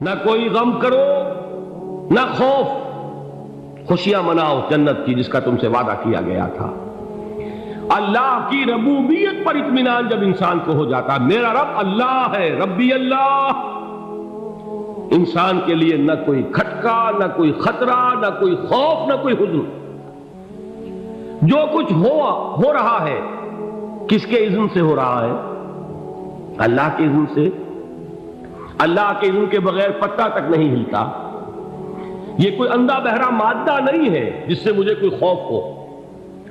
نہ کوئی غم کرو نہ خوف، خوشیاں مناؤ جنت کی جس کا تم سے وعدہ کیا گیا تھا۔ اللہ کی ربوبیت پر اطمینان جب انسان کو ہو جاتا، میرا رب اللہ ہے، ربی اللہ، انسان کے لیے نہ کوئی کھٹکا، نہ کوئی خطرہ، نہ کوئی خوف، نہ کوئی حزن۔ جو کچھ ہو رہا ہے کس کے اذن سے ہو رہا ہے؟ اللہ کے اذن سے۔ اللہ کے اذن کے بغیر پتہ تک نہیں ہلتا۔ یہ کوئی اندھا بہرا مادہ نہیں ہے جس سے مجھے کوئی خوف ہو۔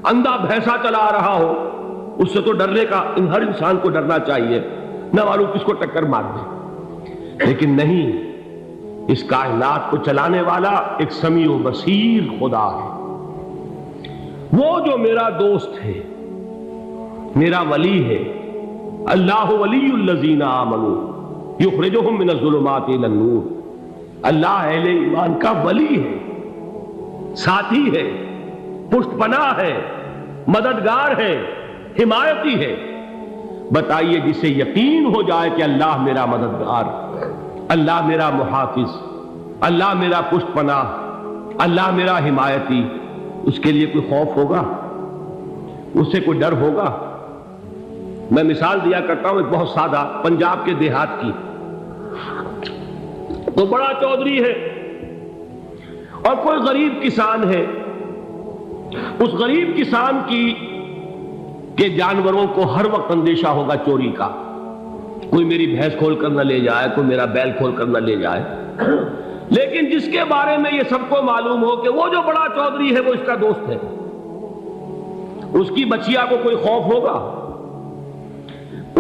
اندھا بھینسا چلا رہا ہو اس سے تو ڈرنے کا ہر انسان کو ڈرنا چاہیے، نہ معلوم کس کو ٹکر مار دے، لیکن نہیں، اس کائنات کو چلانے والا ایک سمیع و بصیر خدا ہے۔ وہ جو میرا دوست ہے، میرا ولی ہے، اللہ ولی الذین آمنوا یخرجہم من الظلمات الی النور، اللہ اہل ایمان کا ولی ہے، ساتھی ہے، پشت پناہ ہے، مددگار ہے، حمایتی ہے۔ بتائیے جسے یقین ہو جائے کہ اللہ میرا مددگار، اللہ میرا محافظ، اللہ میرا پشت پناہ، اللہ میرا حمایتی، اس کے لیے کوئی خوف ہوگا؟ اس سے کوئی ڈر ہوگا؟ میں مثال دیا کرتا ہوں ایک بہت سادہ، پنجاب کے دیہات کی۔ تو بڑا چودھری ہے اور کوئی غریب کسان ہے۔ اس غریب کسان کے جانوروں کو ہر وقت اندیشہ ہوگا چوری کا، کوئی میری بھینس کھول کر نہ لے جائے، کوئی میرا بیل کھول کر نہ لے جائے۔ لیکن جس کے بارے میں یہ سب کو معلوم ہو کہ وہ جو بڑا چودھری ہے وہ اس کا دوست ہے، اس کی بچیا کو کوئی خوف ہوگا؟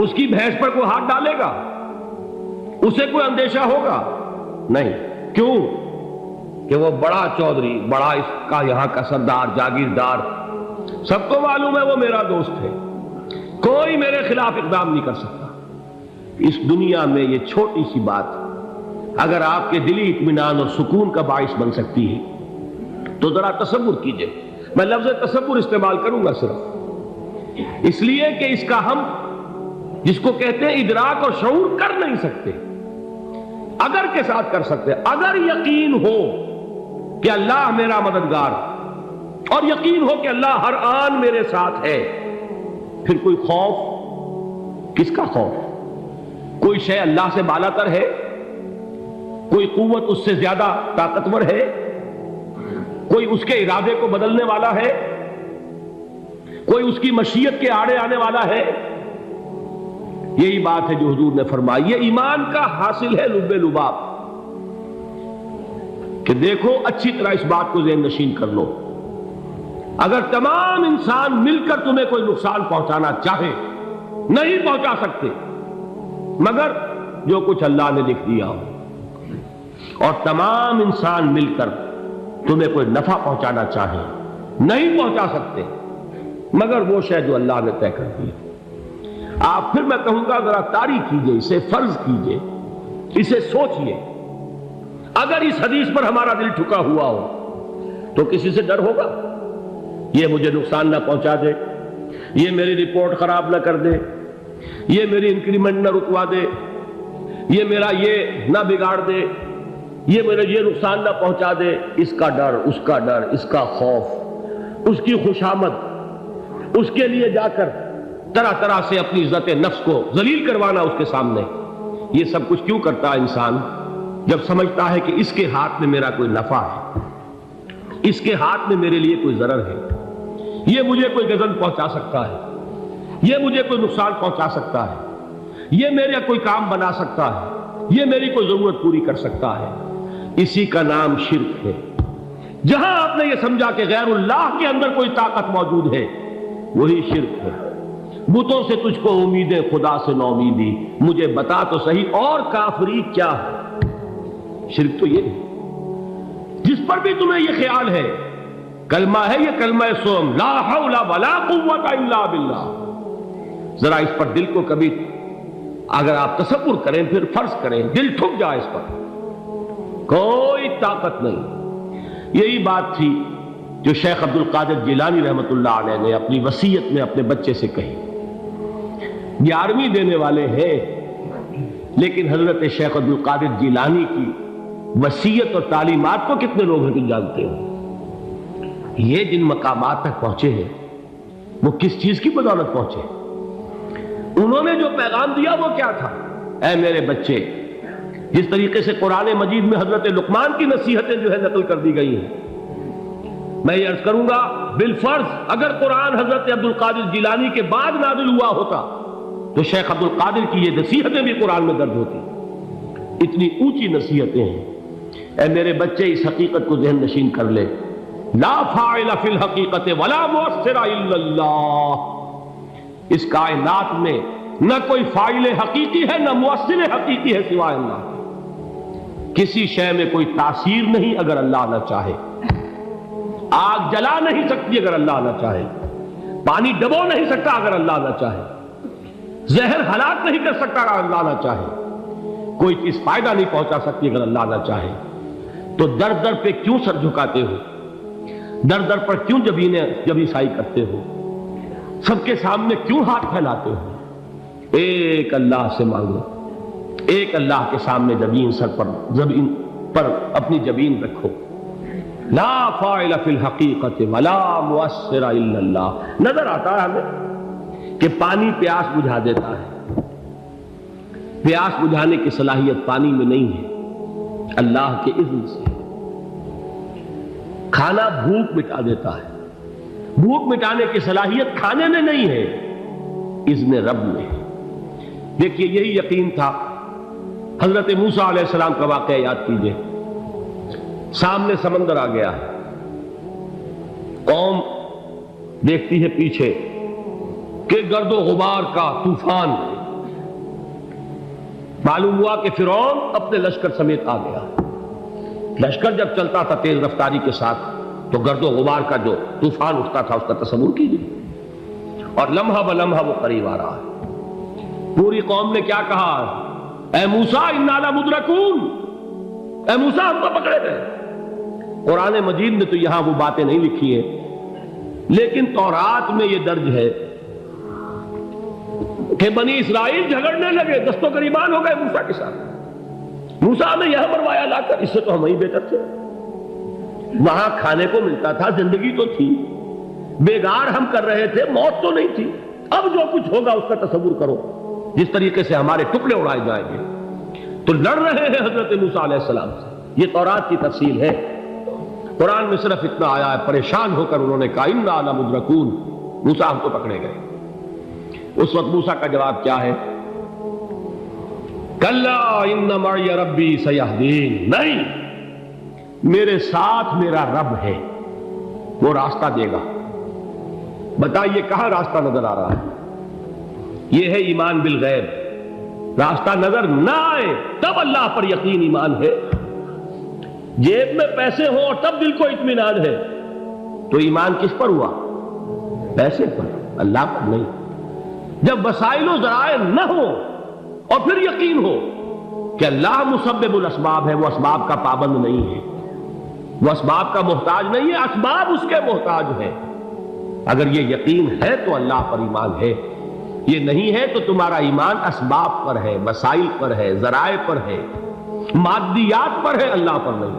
اس کی بھینس پر کوئی ہاتھ ڈالے گا؟ اسے کوئی اندیشہ ہوگا؟ نہیں۔ کیوں؟ کہ وہ بڑا چودھری، بڑا اس کا یہاں کا سردار، جاگیردار، سب کو معلوم ہے وہ میرا دوست ہے، کوئی میرے خلاف اقدام نہیں کر سکتا۔ اس دنیا میں یہ چھوٹی سی بات اگر آپ کے دلی اطمینان اور سکون کا باعث بن سکتی ہے تو ذرا تصور کیجئے۔ میں لفظ تصور استعمال کروں گا صرف اس لیے کہ اس کا ہم جس کو کہتے ہیں ادراک اور شعور کر نہیں سکتے، اگر کے ساتھ کر سکتے۔ اگر یقین ہو کہ اللہ میرا مددگار اور یقین ہو کہ اللہ ہر آن میرے ساتھ ہے، پھر کوئی خوف؟ کس کا خوف؟ کوئی شے اللہ سے بالا تر ہے؟ کوئی قوت اس سے زیادہ طاقتور ہے؟ کوئی اس کے ارادے کو بدلنے والا ہے؟ کوئی اس کی مشیت کے آڑے آنے والا ہے؟ یہی بات ہے جو حضور نے فرمائی، یہ ایمان کا حاصل ہے لب لباب، کہ دیکھو اچھی طرح اس بات کو ذہن نشین کر لو، اگر تمام انسان مل کر تمہیں کوئی نقصان پہنچانا چاہے نہیں پہنچا سکتے، مگر جو کچھ اللہ نے لکھ دیا ہو، اور تمام انسان مل کر تمہیں کوئی نفع پہنچانا چاہے نہیں پہنچا سکتے، مگر وہ شے جو اللہ نے طے کر دی۔ آپ پھر میں کہوں گا ذرا طاری کیجئے، اسے فرض کیجئے، اسے سوچئے، اگر اس حدیث پر ہمارا دل ٹھکا ہوا ہو تو کسی سے ڈر ہوگا؟ یہ مجھے نقصان نہ پہنچا دے، یہ میری رپورٹ خراب نہ کر دے، یہ میری انکریمنٹ نہ رکوا دے، یہ میرا یہ نہ بگاڑ دے، یہ میرا یہ نقصان نہ پہنچا دے۔ اس کا ڈر، اس کا ڈر، اس کا خوف، اس کی خوشامد، اس کے لیے جا کر طرح طرح سے اپنی عزت نفس کو ذلیل کروانا اس کے سامنے، یہ سب کچھ کیوں کرتا ہے انسان؟ جب سمجھتا ہے کہ اس کے ہاتھ میں میرا کوئی نفع ہے، اس کے ہاتھ میں میرے لیے کوئی ضرر ہے، یہ مجھے کوئی غضب پہنچا سکتا ہے، یہ مجھے کوئی نقصان پہنچا سکتا ہے، یہ میرا کوئی کام بنا سکتا ہے، یہ میری کوئی ضرورت پوری کر سکتا ہے، اسی کا نام شرک ہے۔ جہاں آپ نے یہ سمجھا کہ غیر اللہ کے اندر کوئی طاقت موجود ہے، وہی شرک ہے۔ بتوں سے تجھ کو امیدیں، خدا سے نو امیدی، مجھے بتا تو صحیح اور کافری کیا ہے؟ شرک تو یہ ہے۔ جس پر بھی تمہیں یہ خیال ہے، کلمہ ہے یہ کلمہ سوم، لا حول ولا قوت الا باللہ، ذرا اس پر دل کو کبھی اگر آپ تصور کریں، پھر فرض کریں، دل ٹھک جائے اس پر، کوئی طاقت نہیں۔ یہی بات تھی جو شیخ عبد القادر جیلانی رحمۃ اللہ علیہ نے اپنی وصیت میں اپنے بچے سے کہی۔ 11ویں دینے والے ہیں، لیکن حضرت شیخ عبد القادر جیلانی کی وصیت اور تعلیمات کو کتنے لوگ ہیں تم جانتے ہو؟ یہ جن مقامات تک پہنچے ہیں وہ کس چیز کی بدولت پہنچے؟ انہوں نے جو پیغام دیا وہ کیا تھا؟ اے میرے بچے، جس طریقے سے قرآن مجید میں حضرت لقمان کی نصیحتیں جو ہے نقل کر دی گئی ہیں، میں یہ عرض کروں گا بالفرض اگر قرآن حضرت عبد القادر جیلانی کے بعد نازل ہوا ہوتا تو شیخ عبد القادر کی یہ نصیحتیں بھی قرآن میں درج ہوتی۔ اتنی اونچی نصیحتیں ہیں۔ اے میرے بچے، اس حقیقت کو ذہن نشین کر لے، لا فاعل فی الحقیقت ولا مؤثر الا اللہ۔ اس کائنات میں نہ کوئی فاعل حقیقی ہے نہ مؤثر حقیقی ہے سوائے اللہ۔ کسی شے میں کوئی تاثیر نہیں اگر اللہ نہ چاہے۔ آگ جلا نہیں سکتی اگر اللہ نہ چاہے، پانی ڈبو نہیں سکتا اگر اللہ نہ چاہے، زہر ہلاک نہیں کر سکتا اگر اللہ نہ چاہے، کوئی چیز فائدہ نہیں پہنچا سکتی اگر اللہ نہ چاہے۔ تو در در پہ کیوں سر جھکاتے ہو؟ در در پر کیوں جبیں سائی کرتے ہو؟ سب کے سامنے کیوں ہاتھ پھیلاتے ہو؟ ایک اللہ سے مانگو، ایک اللہ کے سامنے زمین پر اپنی جبین رکھو۔ لا فاعل فی الحقیقت ولا مؤثر الا اللہ۔ نظر آتا ہے ہمیں کہ پانی پیاس بجھا دیتا ہے، پیاس بجھانے کی صلاحیت پانی میں نہیں ہے، اللہ کے اذن سے۔ کھانا بھوک مٹا دیتا ہے، بھوک مٹانے کی صلاحیت کھانے میں نہیں ہے، اذن رب میں ہے۔ دیکھیے یہی یقین تھا حضرت موسیٰ علیہ السلام کا واقعہ یاد کیجئے۔ سامنے سمندر آ گیا ہے، قوم دیکھتی ہے پیچھے کہ گرد و غبار کا طوفان ہے۔ معلوم ہوا کہ فرعون اپنے لشکر سمیت آ گیا۔ لشکر جب چلتا تھا تیز رفتاری کے ساتھ تو گرد و غبار کا جو طوفان اٹھتا تھا اس کا تصور کیجیے، اور لمحہ بلمحہ وہ قریب آ رہا ہے۔ پوری قوم نے کیا کہا؟ اے موسیٰ انا لمدرکون، اے موسیٰ ہم کو پکڑے گئے۔ قرآن مجید نے تو یہاں وہ باتیں نہیں لکھی ہیں، لیکن تورات میں یہ درج ہے کہ بنی اسرائیل جھگڑنے لگے، دست و گریبان ہو گئے موسیٰ کے ساتھ۔ موسیٰ نے یہاں مروایا لا کر، اس سے تو ہم ہی بہتر تھے، وہاں کھانے کو ملتا تھا، زندگی تو تھی، بیگار ہم کر رہے تھے، موت تو نہیں تھی۔ اب جو کچھ ہوگا اس کا تصور کرو، جس طریقے سے ہمارے ٹکڑے اڑائے جائیں گے۔ تو لڑ رہے ہیں حضرت موسیٰ علیہ السلام سے۔ یہ تورات کی تفصیل ہے، قرآن میں صرف اتنا آیا ہے، پریشان ہو کر انہوں نے کہا انا لمدرکون، موسیٰ ہم کو پکڑے گئے۔ اس وقت موسیٰ کا جواب کیا ہے؟ کلا ان معی ربی سیہدین، نہیں، میرے ساتھ میرا رب ہے، وہ راستہ دے گا۔ بتائیے کہاں راستہ نظر آ رہا ہے؟ یہ ہے ایمان بالغیب۔ راستہ نظر نہ آئے تب اللہ پر یقین ایمان ہے۔ جیب میں پیسے ہوں اور تب دل کو اطمینان ہے تو ایمان کس پر ہوا؟ پیسے پر، اللہ پر نہیں۔ جب وسائل و ذرائع نہ ہو اور پھر یقین ہو کہ اللہ مسبب الاسباب ہے، وہ اسباب کا پابند نہیں ہے، وہ اسباب کا محتاج نہیں ہے، اسباب اس کے محتاج ہے۔ اگر یہ یقین ہے تو اللہ پر ایمان ہے، یہ نہیں ہے تو تمہارا ایمان اسباب پر ہے، وسائل پر ہے، ذرائع پر ہے، مادیات پر ہے، اللہ پر نہیں۔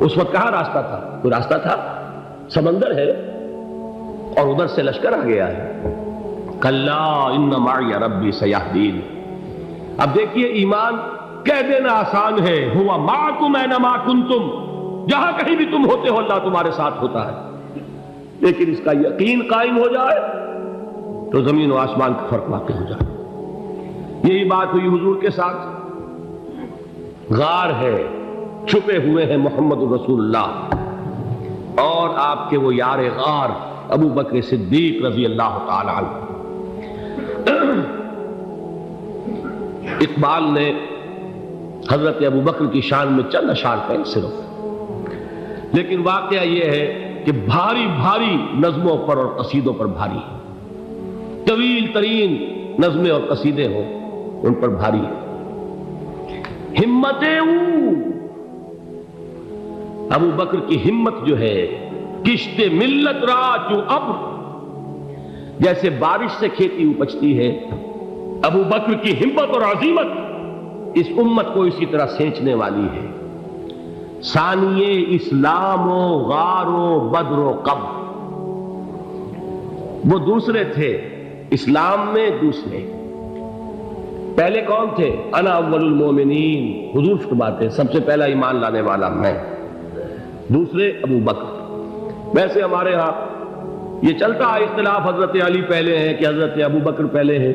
اس وقت کہاں راستہ تھا؟ کوئی راستہ تھا؟ سمندر ہے اور ادھر سے لشکر آ گیا ہے۔ کلا ان معی ربی سیہدین۔ اب دیکھیے ایمان کہہ دینا آسان ہے، ہوا معکم اینما کنتم، جہاں کہیں بھی تم ہوتے ہو اللہ تمہارے ساتھ ہوتا ہے، لیکن اس کا یقین قائم ہو جائے تو زمین و آسمان کا فرق واقع ہو جائے۔ یہی بات ہوئی حضور کے ساتھ۔ غار ہے، چھپے ہوئے ہیں محمد رسول اللہ اور آپ کے وہ یار غار ابو بکر صدیق رضی اللہ تعالی عنہ۔ اقبال نے حضرت ابو بکر کی شان میں چند اشعار کہیں صرف، لیکن واقعہ یہ ہے کہ بھاری بھاری نظموں پر اور قصیدوں پر بھاری ہے، طویل ترین نظمیں اور قصیدے ہوں ان پر بھاری ہے۔ ہمتیں ابو بکر کی ہمت جو ہے، کشت ملت را چوں ابر، جیسے بارش سے کھیتی اپجتی ہے، ابو بکر کی ہمت اور عزیمت اس امت کو اسی طرح سینچنے والی ہے۔ ثانیے اسلام و غار و بدر و قبر، وہ دوسرے تھے اسلام میں، دوسرے پہلے کون تھے؟ انا اول المومنین، حضور فرماتے سب سے پہلا ایمان لانے والا میں، دوسرے ابو بکر۔ ویسے ہمارے ہاں یہ چلتا ہے اختلاف، حضرت علی پہلے ہیں کہ حضرت ابو بکر پہلے ہیں،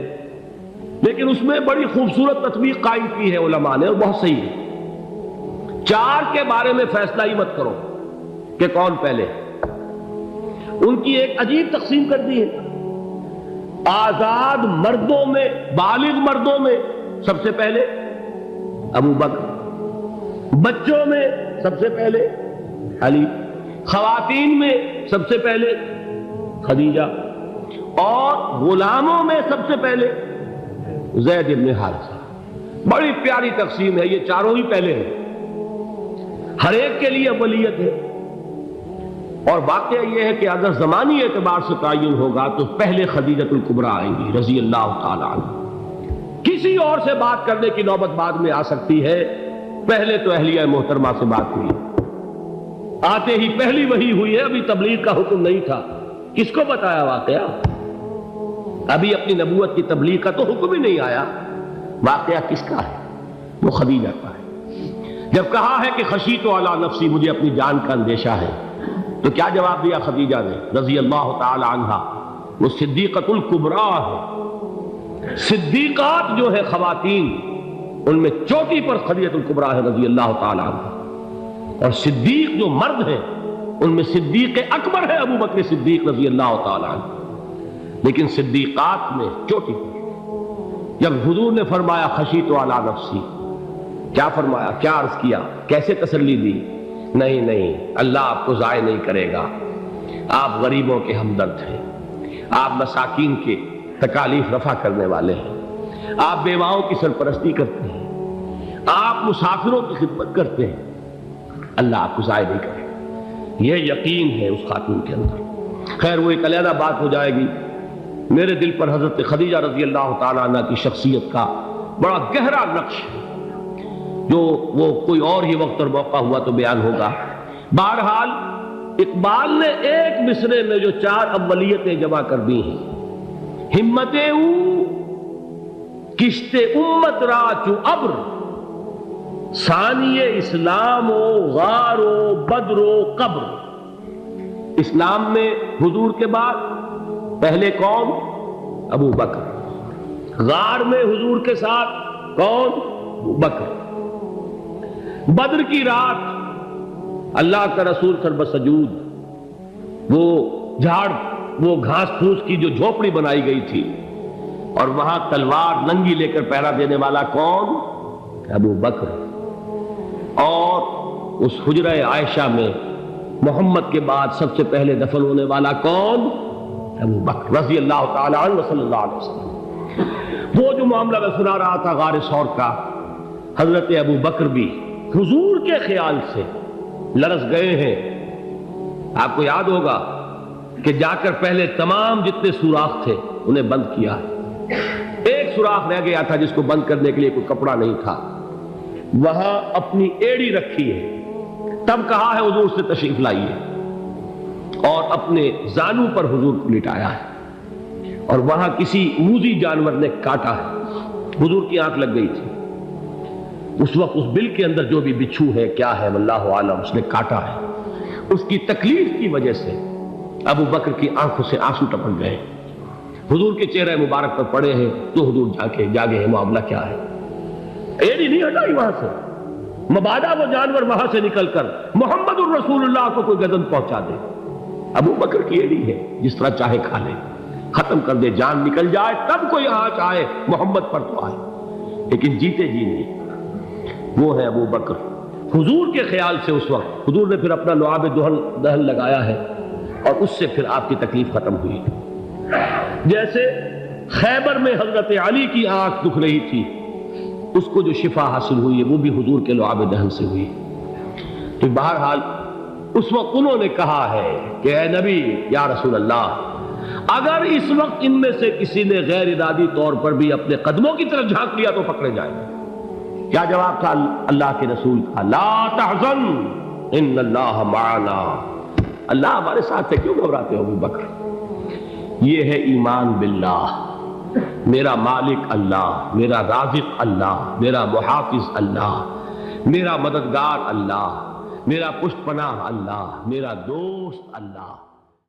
لیکن اس میں بڑی خوبصورت تطبیق قائم کی ہے علماء نے، اور بہت صحیح ہے۔ چار کے بارے میں فیصلہ ہی مت کرو کہ کون پہلے، ان کی ایک عجیب تقسیم کر دی ہے۔ آزاد مردوں میں، بالغ مردوں میں سب سے پہلے ابو بکر، بچوں میں سب سے پہلے علی، خواتین میں سب سے پہلے خدیجہ، اور غلاموں میں سب سے پہلے زید بن حارثہ۔ بڑی پیاری تقسیم ہے، یہ چاروں ہی پہلے ہیں، ہر ایک کے لیے اولیت ہے۔ اور واقعہ یہ ہے کہ اگر زمانی اعتبار سے تعین ہوگا تو پہلے خدیجۃ الکبریٰ آئیں گی رضی اللہ تعالی عنہ، کسی اور سے بات کرنے کی نوبت بعد میں آ سکتی ہے، پہلے تو اہلیہ محترمہ سے بات ہوئی، آتے ہی پہلی وحی ہوئی ہے، ابھی تبلیغ کا حکم نہیں تھا۔ کس کو بتایا واقعہ؟ ابھی اپنی نبوت کی تبلیغ کا تو حکم ہی نہیں آیا، واقعہ کس کا ہے؟ وہ خدیجہ کا ہے۔ جب کہا ہے کہ خشیت علی نفسی، مجھے اپنی جان کا اندیشہ ہے، تو کیا جواب دیا خدیجہ نے رضی اللہ تعالی عنہا؟ وہ صدیقۃ الکبریٰ ہے، صدیقات جو ہے خواتین ان میں چوٹی پر خدیجۃ الکبریٰ ہے رضی اللہ تعالی عنہا، اور صدیق جو مرد ہیں ان میں صدیق اکبر ہے ابو بکر صدیق رضی اللہ تعالی عنہ، لیکن صدیقات میں چوٹی پر۔ جب حضور نے فرمایا خشیت علی نفسی، کیا فرمایا، کیا عرض کیا، کیسے تسلی دی؟ نہیں نہیں، اللہ آپ کو ضائع نہیں کرے گا، آپ غریبوں کے ہمدرد ہیں، آپ مساکین کے تکالیف رفع کرنے والے ہیں، آپ بیواؤں کی سرپرستی کرتے ہیں، آپ مسافروں کی خدمت کرتے ہیں، اللہ آپ کو ضائع نہیں کرے گا۔ یہ یقین ہے اس خاتون کے اندر۔ خیر وہ ایک علیحدہ بات ہو جائے گی۔ میرے دل پر حضرت خدیجہ رضی اللہ تعالیٰ عنہ کی شخصیت کا بڑا گہرا نقش ہے، جو وہ کوئی اور ہی وقت اور موقع ہوا تو بیان ہوگا۔ بہرحال اقبال نے ایک مصرے میں جو چار اولیتیں جمع کر دی ہیں، ہمتیں او کشت امت را چو ابر، ثانی اسلام و غار و بدر و قبر۔ اسلام میں حضور کے بعد پہلے کون؟ ابو بکر۔ غار میں حضور کے ساتھ کون؟ ابو بکر۔ بدر کی رات اللہ کا رسول سربسجود وہ جھاڑ، وہ گھاس پھوس کی جو جھوپڑی بنائی گئی تھی، اور وہاں تلوار ننگی لے کر پہرا دینے والا کون؟ ابو بکر۔ اور اس حجرہ عائشہ میں محمد کے بعد سب سے پہلے دفن ہونے والا کون؟ ابو بکر رضی اللہ تعالی عنہ وصلی اللہ علیہ وسلم۔ وہ جو معاملہ میں سنا رہا تھا غار ثور کا، حضرت ابو بکر بھی حضور کے خیال سے لرز گئے ہیں۔ آپ کو یاد ہوگا کہ جا کر پہلے تمام جتنے سوراخ تھے انہیں بند کیا ہے، ایک سوراخ رہ گیا تھا جس کو بند کرنے کے لیے کوئی کپڑا نہیں تھا، وہاں اپنی ایڑی رکھی ہے، تب کہا ہے حضور سے تشریف لائیے، اور اپنے زانو پر حضور کو لٹایا ہے، اور وہاں کسی موذی جانور نے کاٹا ہے، حضور کی آنکھ لگ گئی تھی، اس وقت اس بل کے اندر جو بھی بچھو ہے کیا ہے واللہ عالم، اس نے کاٹا ہے، اس کی تکلیف کی وجہ سے ابو بکر کی آنکھوں سے آنسو ٹپک گئے، حضور کے چہرے مبارک پر پڑے ہیں، تو حضور جاگے ہیں، معاملہ کیا ہے؟ ایڑی نہیں ہٹائی وہاں سے، مبادا وہ جانور وہاں سے نکل کر محمد الرسول اللہ کو کوئی گزن پہنچا دے، ابو بکر کی ایڑی ہے، جس طرح چاہے کھا لے، ختم کر دے، جان نکل جائے تب کوئی آنچ آئے، محمد پر تو آئے، لیکن جیتے جی نہیں۔ وہ ہے ابو بکر۔ حضور کے خیال سے اس وقت حضور نے پھر اپنا لعاب دہن لگایا ہے، اور اس سے پھر آپ کی تکلیف ختم ہوئی۔ جیسے خیبر میں حضرت علی کی آنکھ دکھ رہی تھی، اس کو جو شفا حاصل ہوئی ہے وہ بھی حضور کے لعاب دہن سے ہوئی۔ تو بہرحال اس وقت انہوں نے کہا ہے کہ اے نبی یا رسول اللہ، اگر اس وقت ان میں سے کسی نے غیر ارادی طور پر بھی اپنے قدموں کی طرف جھانک لیا تو پکڑے جائیں گے، کیا جواب تھا اللہ کے رسول کا؟ لا تحزن ان اللہ معنا، اللہ ہمارے ساتھ ہے، کیوں گھبراتے ہو ابو بکر؟ یہ ہے ایمان باللہ، میرا مالک اللہ، میرا رازق اللہ، میرا محافظ اللہ، میرا مددگار اللہ، میرا پشت پناہ اللہ، میرا دوست اللہ۔